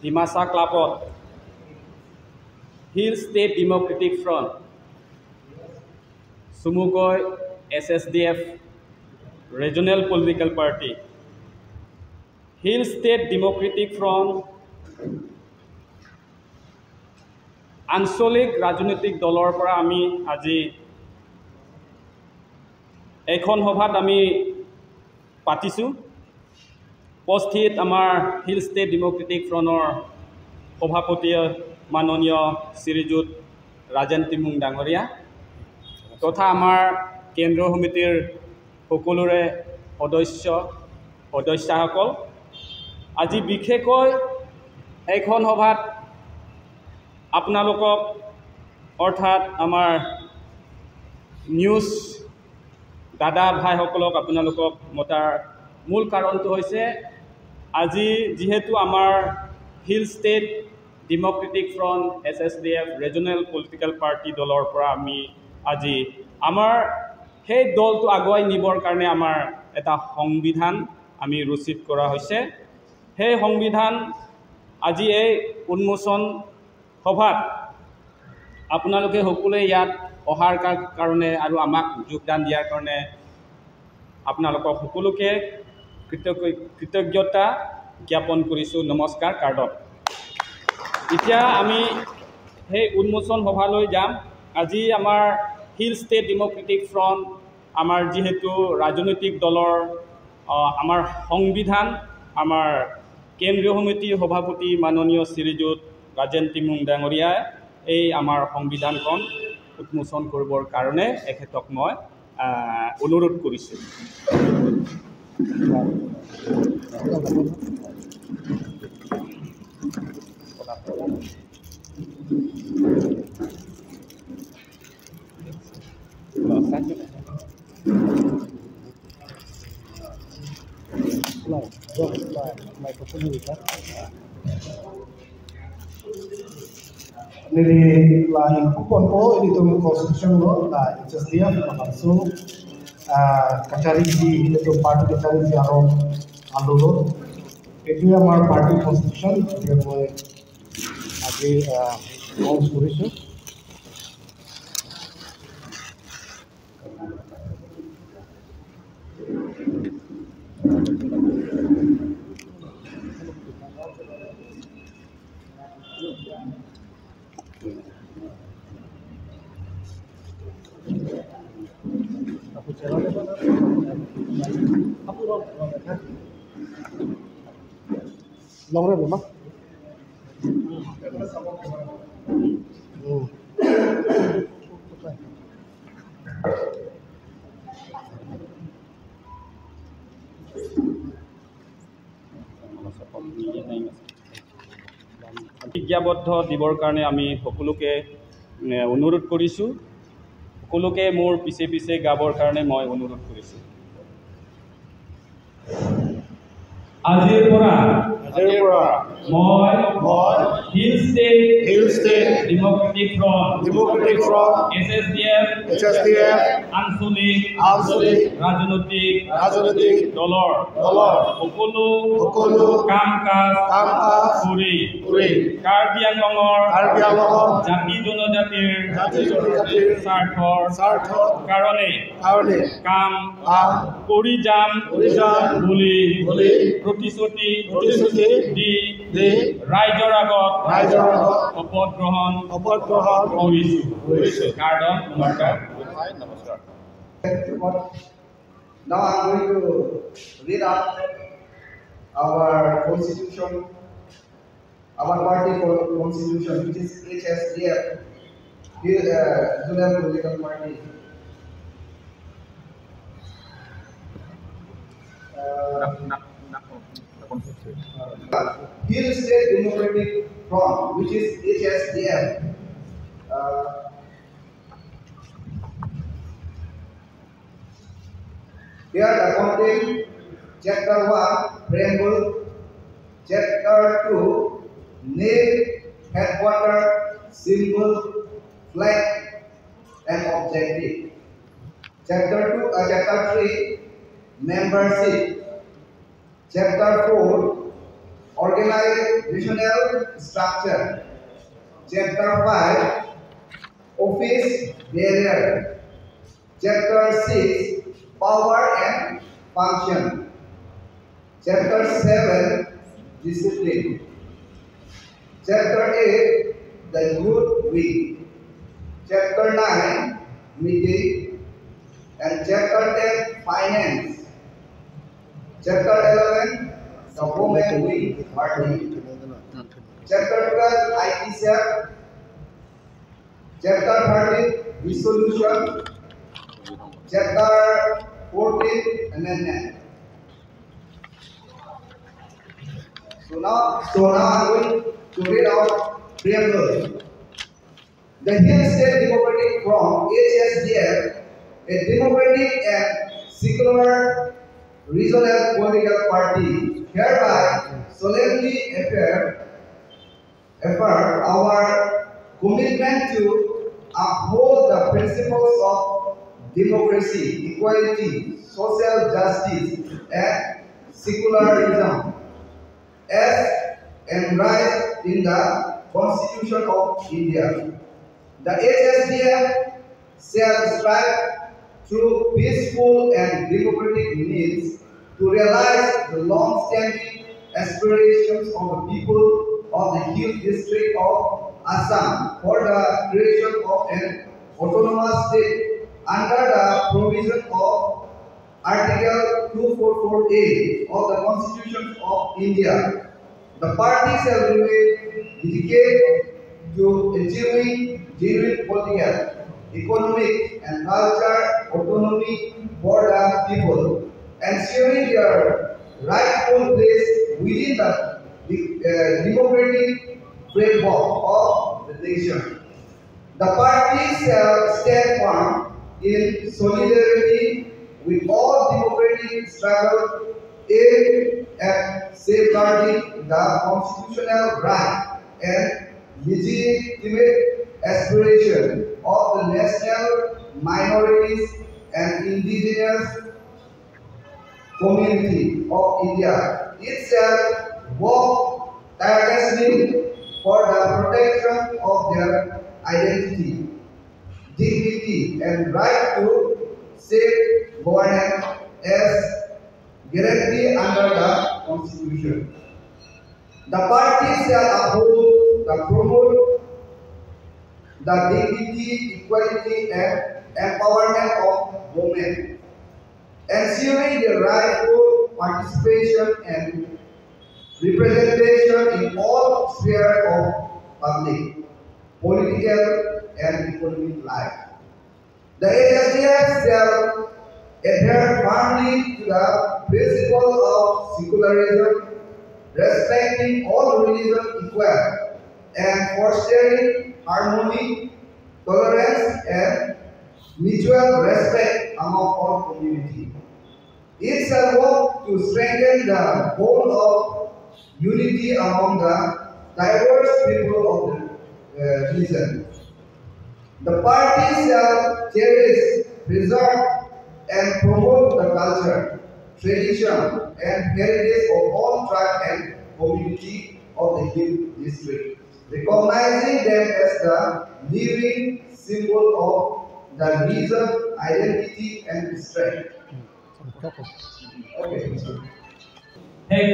Dimasa Clubot, Hill State Democratic Front, Sumugoi HSDF Regional Political Party, Hill State Democratic Front, Ansolik Rajunitik Dolor para ami aji Ekhon Hobhat ami patisu Posthit amar Hill State Democratic Frontor Obhapoti Manonio Sirijut Rajan Timung Dangoria Totha amar Kendro Humitir Hokulure Odoshahakol Aji Bikhekoi Ekhon Hobhat আপোনালোকক অৰ্থাৎ আমাৰ news দাদা ভাইসকলক আপোনালোকক মতাৰ মূল কাৰণটো হৈছে আজি যেহেতু আমাৰ hill state democratic front HSDF regional political party দলৰ পৰা আমি আজি আমাৰ সেই দলটো আগুৱাই নিবৰ কাৰণে আমাৰ এটা সংবিধান আমি ৰচিত কৰা হৈছে সেই সংবিধান আজি এই উন্মোচন সভাত আপোনালোকে সকলোৱে ইয়াত অহাৰ কাৰণে আৰু আমাক যোগদান দিয়াৰ কাৰণে আপোনালোকক সকলোকে কৃতজ্ঞতা জ্ঞাপন কৰিছো নমস্কাৰ কাৰ্ডত এতিয়া আমি সেই উন্মোচন সভালৈ যাম আজি আমাৰ হিল ষ্টেট ডেমক্ৰেটিক ফ্ৰণ্ট আমাৰ যেহেতু ৰাজনৈতিক দলৰ আমাৰ সংবিধান আমাৰ কেন্দ্ৰীয় সমিতিৰ সভাপতি মাননীয় শ্ৰীযুত ৰাজেন টিমুং ডাঙৰীয়া এই আমাৰ সংবিধানখন উন্মোচন কৰিবৰ কাৰণে এখেতক মই অনুৰোধ কৰিছো Nili lain kupon po itu constitution lo la HSDF langsung kacari di itu parti kacari di Aron Aloh itu yang mar parti constitution yang mulai lagi konstitusi Longre belum? বিজ্ঞাবদ্ধ দিবৰ কাৰণে আমি সকলোকে অনুৰোধ কৰিছো সকলোকে মোৰ পিছে পিছে গাবৰ কাৰণে মই অনুৰোধ কৰিছো আজিৰ পৰা মই hill state democratic front HSDF আঞ্চলিক ৰাজনৈতিক দলৰ সকলো কাম কাজ কৰি কাৰ্বি আংলঙৰ জাতি জনজাতিৰ স্বাৰ্থৰ কাৰণে কাম কৰি যাম বুলি প্ৰতিশ্ৰুতি দি ৰাইজৰ আগত শপত গ্ৰহণ কৰিছো কাৰ্ডন নমস্কাৰ Now I'm going to read out our constitution, our party constitution, which is HSDF, Regional Political Party. Hill State Democratic Front, which is HSDF. Here the content, Chapter 1, Preamble, Chapter 2, Name, Headquarter, Symbol, Flag, and Objective. Chapter 3, membership. Chapter 4, organizational structure. Chapter 5, office bearer. Chapter 6, power and function. Chapter 7, discipline. Chapter 8, the youth week. Chapter 9, meeting. And chapter 10, finance. Chapter 11, the women week party. Chapter 12, IT cell. Chapter 13, resolution. Chapter 14, amendment. So now I'm going to read out preamble. The Hill State Democratic Front (HSDF), a democratic and secular regional political party, hereby solemnly affirm our commitment to uphold the principles of democracy, equality, social justice, and secularism as enshrined in the Constitution of India. The HSDF shall strive through peaceful and democratic means to realize the long-standing aspirations of the people of the Hill District of Assam for the creation of an autonomous state under the provision of Article 244A of the Constitution of India. The party shall remain dedicated to achieving genuine political, economic, and cultural autonomy for the people, ensuring their rightful place within the democratic framework of the nation. The party shall stand firm in solidarity with all democratic struggle aimed at safeguarding the constitutional right and legitimate aspiration of the national minorities and indigenous community of India. It shall work tirelessly for the protection of their identity, dignity, and right to safe governance as guaranteed under the Constitution. The party shall uphold the promote the dignity, equality, and empowerment of women, ensuring their rightful participation and representation in all spheres of public, political, and economic life. The HSDF shall adhere firmly to the principle of secularism, respecting all religions equal, and fostering harmony, tolerance, and mutual respect among all communities. It shall work to strengthen the bond of unity among the diverse people of the region. The party shall cherish, preserve, and promote the culture, tradition, and heritage of all tribes and community of the Hill District, recognizing them as the living symbol of the region, identity, and strength. Okay. Hey,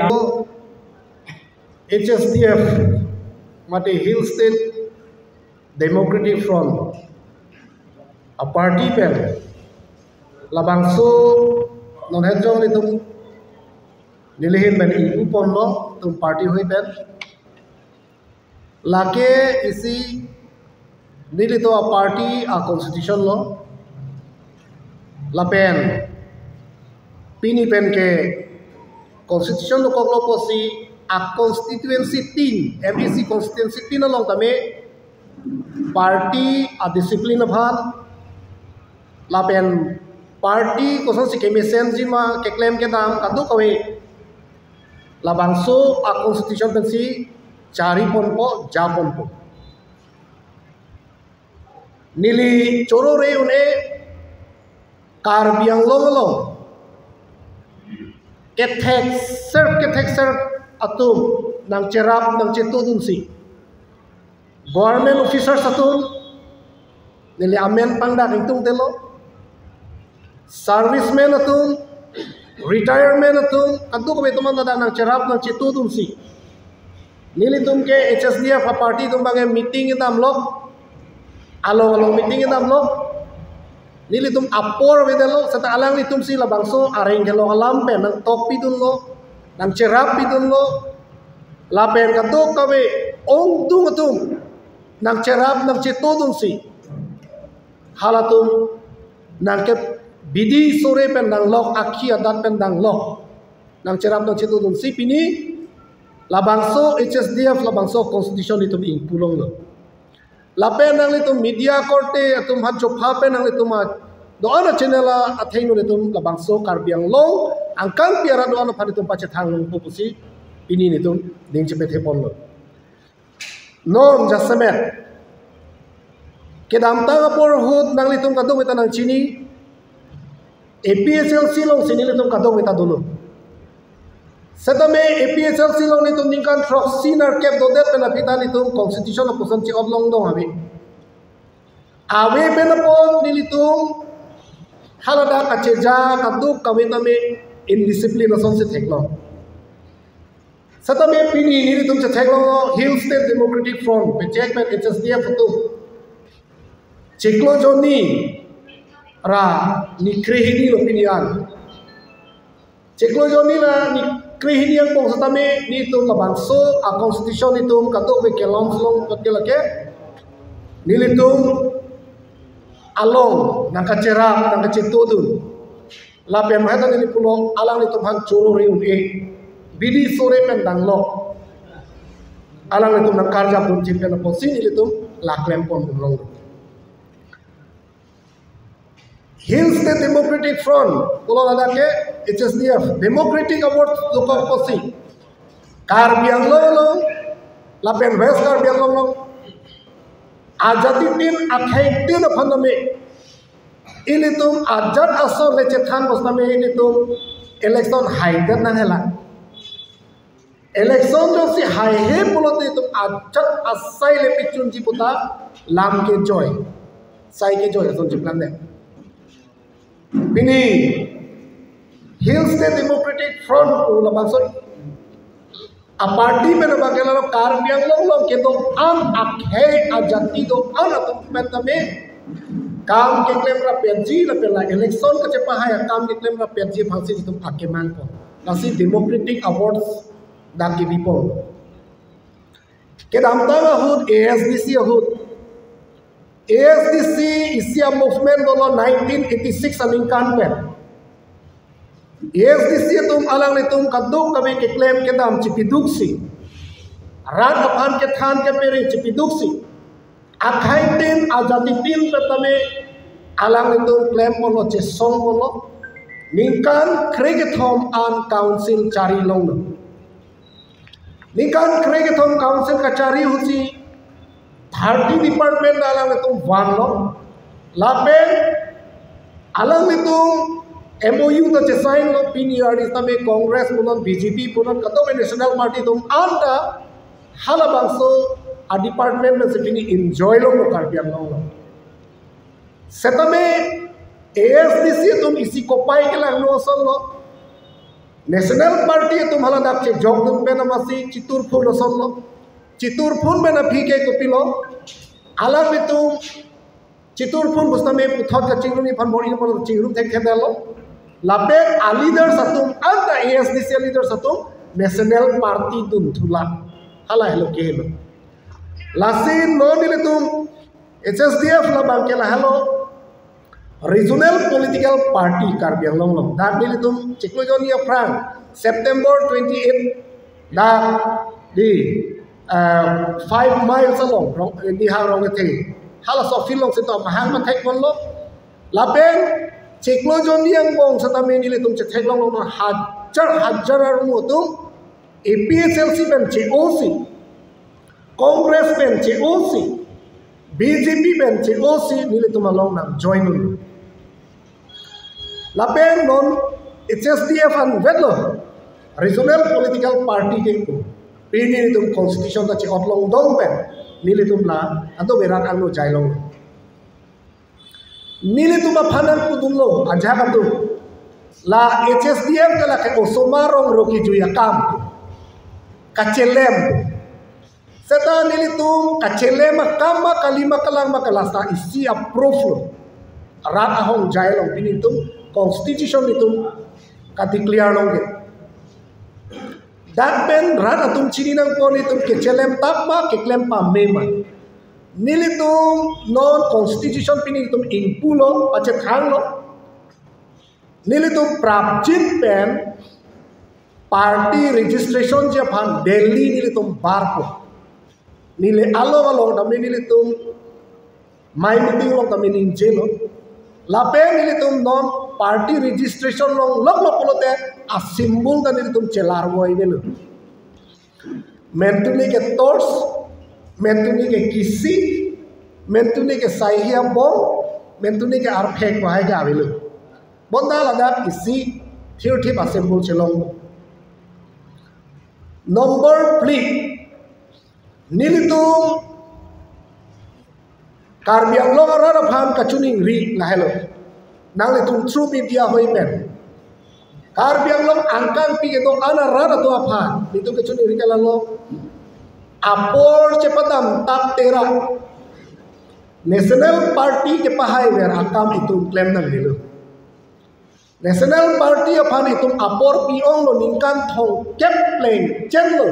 HSDF, Mate Hill State Democratic Front, a party pen, Labangso, non hedjong itum, nilihin ben ibu ponlo, tum party hui pen, lake isi nilito a party a constitution lo, la pen, pini pen ke constitution lo koklo posi a constituency 10 MEC constituency 10 along tame party a discipline bhan la pen party ko son si ke mesen jima ke claim ke dam kadu kawe la bangso a constitution pen si chari ponpo japonpo nili choro re une karbiang long ketek ser atum nang cerap nang cetudun si government officer atum nili amen pangda kingtung telo serviceman atum retirement atum adu ko betuman da nang cerap nang cetudun si nili tum ke HSDF party tum bange meeting itam lok Aloh meeting itam lok nili tum apor wedelo sata alang ni tum sila bangso areng gelo alampe nang topi dun lo nang cerapi dun lo lapen kadok kabe ong dung tum nang cerap nang ceto dun si halatum nang ke bidi sore pen nang lok akhi adat pen nang lok nang cerap nang ceto dun si pini labangso HSDF labangso constitution itum ing pulong lo lapen nang litum media korte atum hat jopha pen nang litum doana channela athainu litum labangso karbiang long angkang piara doana phanitum pache thang long pupusi pini nitum dingche pethe ponlo non jasamet kedam tang apor hut nang litum kadong eta nang chini APSLC long sini litum kadong eta dulu setame APSLC long litum ningkan trok sinar cap dodet penapita litum constitution of pusan chi oblong dong abi awe penapon nilitum halada kaceja kaduk kawetame indiscipline ason se theklo satame pini nilitum che theklo Hill State Democratic Front pe check pe HSDF tu cheklo joni ra nikrehini opinion cheklo joni ra nikrehini ang pong satame nitum labangso a constitution nitum kaduk pe kelong slong patkelake nilitum Aloh nang kacerap nang kacetudun lapen mahata ni pulo alang ni tumhan churu riun bidi sore pen dang lo alang ni tum nang karja pun chimpen po sin ni tum laklem pon long Hill State Democratic Front pulo lada ke HSDF Democratic Award lokal posi karbiang lo lapen west karbiang lo ajati tin akhai tin phaname ilitum ajat aso leche than bostame ilitum election haiden na hela election jo si hai he pulote tum ajat asai le pichun ji puta lam ke joy sai ke joy ason jiplan de bini Hill State Democratic Front ula bangso a party में ना बाकी लोग कार्बियांग लोग के तो आम आखे आजादी तो आन तुम पेंटा में काम के क्लेम रा पेंजी ला पेला इलेक्शन का चेपा है काम के क्लेम रा पेंजी फांसी तुम आके मान को लासी डेमोक्रेटिक अवार्ड्स दागी बिपो के दामता में हुद ASDC हुद ASDC इसिया मूवमेंट दोलो 1986 अनिंकान पे ASDC तुम alang ni tum kaduk kami ke claim ke dam cipiduk si ran apan ke than ke peri cipiduk si akhai tin ajati tin petame alang ni tum claim polo che song polo ningkan kregetom an council cari long ningkan kregetom council ka cari husi 30 department alang ni tum wan lo lape alang ni tum MOU तो चेसाइन लो PNR इस्ता में Congress Poonen BJP Poonen कतो में national party तुम आंटा हाला बांसो आ department में से पिनी एंजॉय लो कर दिया लो सेता में ASDC तुम इसी को पाई के लाग लो सन लो नेशनल पार्टी तुम हाला दाप चे जॉब तुम पे नमासी चितुरपुर लो सन लो चितुरपुर में ना फीके तो पिलो अलग में तुम चितुरपुर बुस्ता में पुथौत का चिंगरुनी फन बोरी पर चिंगरुम थे खेदा लो लापे लीडर सतुम अंत ASDC लीडर सतुम नेशनल पार्टी तुम थुला हाला हेलो के हेलो लासी नो दिले तुम HSDF ला बांकेला हेलो रीजनल पॉलिटिकल पार्टी कार्बियांग लोंग दा दिले तुम चिक्लोजोनिया फ्रांक सितंबर 28 दा di 5 miles along di harong थे hala so fil long sito mahang ma thek mon lo lapen Ciklojon yang bong satame ni le tum che thek long no hajar arum tum APSLC ben COC Congress ben COC BJP ben COC ni le tum long nam join nu Lapen non HSDF an vedlo regional political party ke ko pini tum constitution ta chi otlong dong pen nili tum la ado beran anu jailong nili tum phanan pudum lo aja katu la HSDF kala ke osomarong roki juya kam kacelem seta nili tum kacelem kama kalima kalang makalasta isi approve rat ahong jailong pini tum constitution itu kati clear longge dat pen rat atum chini nang pon itu kecelem tapma keklem pa mema nilitum non constitution pini itu impulo pace thanglo nilitum prapjin pen party registration je phan Delhi nilitum barpo nile alo dami nilitum mai meeting long dami ninjelo lape nilitum non party registration long lok polote a symbol da nilitum chelar boy nelu mentuni ke tors mentuni ke kisi mentuni ke saihia bom mentuni ke arphek bahai ga avelu bonda lada kisi thirty a symbol chelong number plate nilitum Karbiang long arara phan kachuning ri lahelo nang le tum true media hoi pen Karbiang long angkang pi ke to ana rara to aphan nitu kachuning ri kala lo apor cepatam tap tera national party ke pahai ver akam itu claim nang lelo national party aphan itu apor pi ong lo ningkan thong kep plane chen lo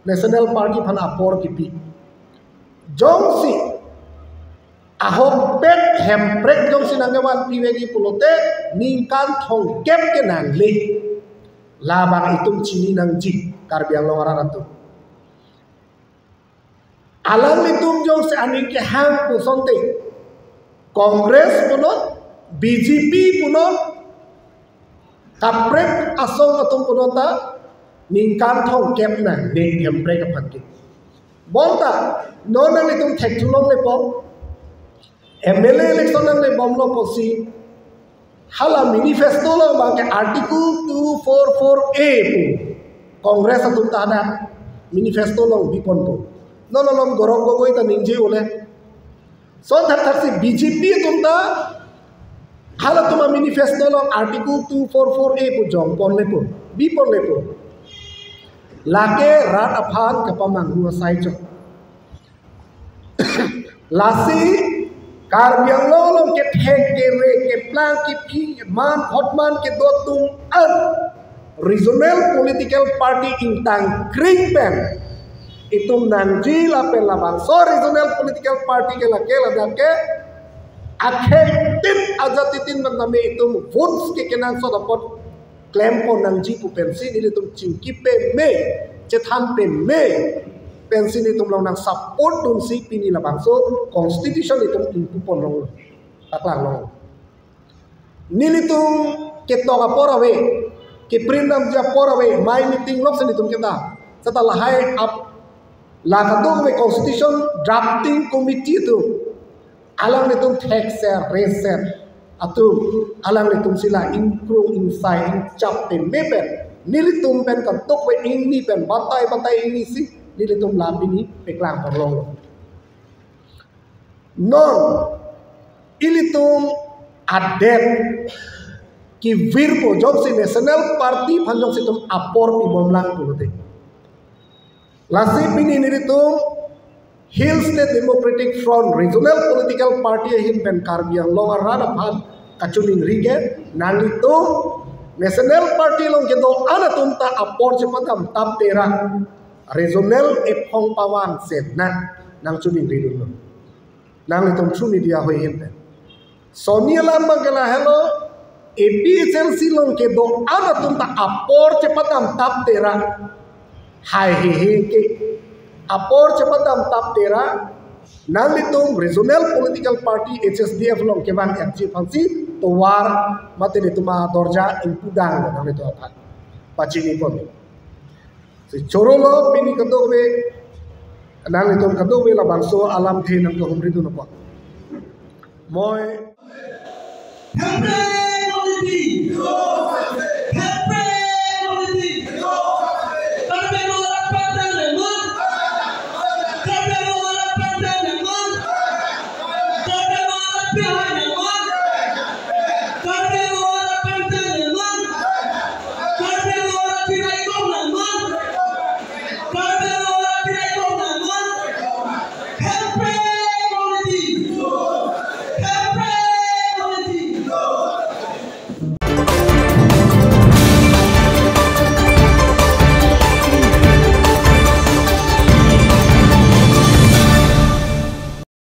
national party phan apor ki pi jongsi ahok pet hemprek jong sinanggawan piwegi pulote ningkan thong kep ke nang le labang itum chini nang ji Karbiang long arara tu alang litum jong se ani ke hang pusonte Congress punot BJP punot kaprek asong atum punota ningkan thong kep nang le hemprek aphanki bonta nonang litum thek thulong le po MLA election nang le bomlo posi hala manifesto lo bang article 244A pu Congress atum tada manifesto lo bipon po non gorong gogoi ta ninje ole so thak si BJP tum ta hala tuma manifesto lo article 244A pu jong pon le pu bipon le pu lake rat aphan kapamang nu sai cho lasi Karbiang long ke thek ke re ke plan ke phi man hotman ke do tum an regional political party intang kring pen itum nanji la pen la bang so regional political party ke la ke akhe tin azatitin bang name itum votes ke kenan so dapot claim po nanji pu pensi ni itum chingki pe me chethan pe me pensi ni tum long nang support tum si pini la bang so constitution itum impu pon long taklang long nilitum ke toga porawe ke prindam ja porawe mai meeting lok sen itum keta setelah hai up la kadung me constitution drafting committee tu alang nitum text share raise share atu alang nitum sila improve inside chap pe mepe nilitum pen kan tok we ini pen batai ini si nilitum labini peklang porlong non ilitum adet ki virpo jong si national party phanjong situm apor pi bomlang pulote lasi pini nilitum Hill State Democratic Front regional political party hin pen Karbiang long arada phan kachuning rige nalitum national party long ke do anatum ta apor chepatam tap tera regional epong pawang set nang chuning ridun nang litum true media hoi hin sonia lamba gala hello APHLC long ke do anatum ta apor chepatam tap tera hai he ke apor chepatam tap tera nang litum regional political party HSDF long ke bang FG fancy to war mate lituma dorja impudang nang litu apa pachini pon si chorolo pini kadobe nang litum kadobe la bangso alam the nang ko humri du no moi Tapi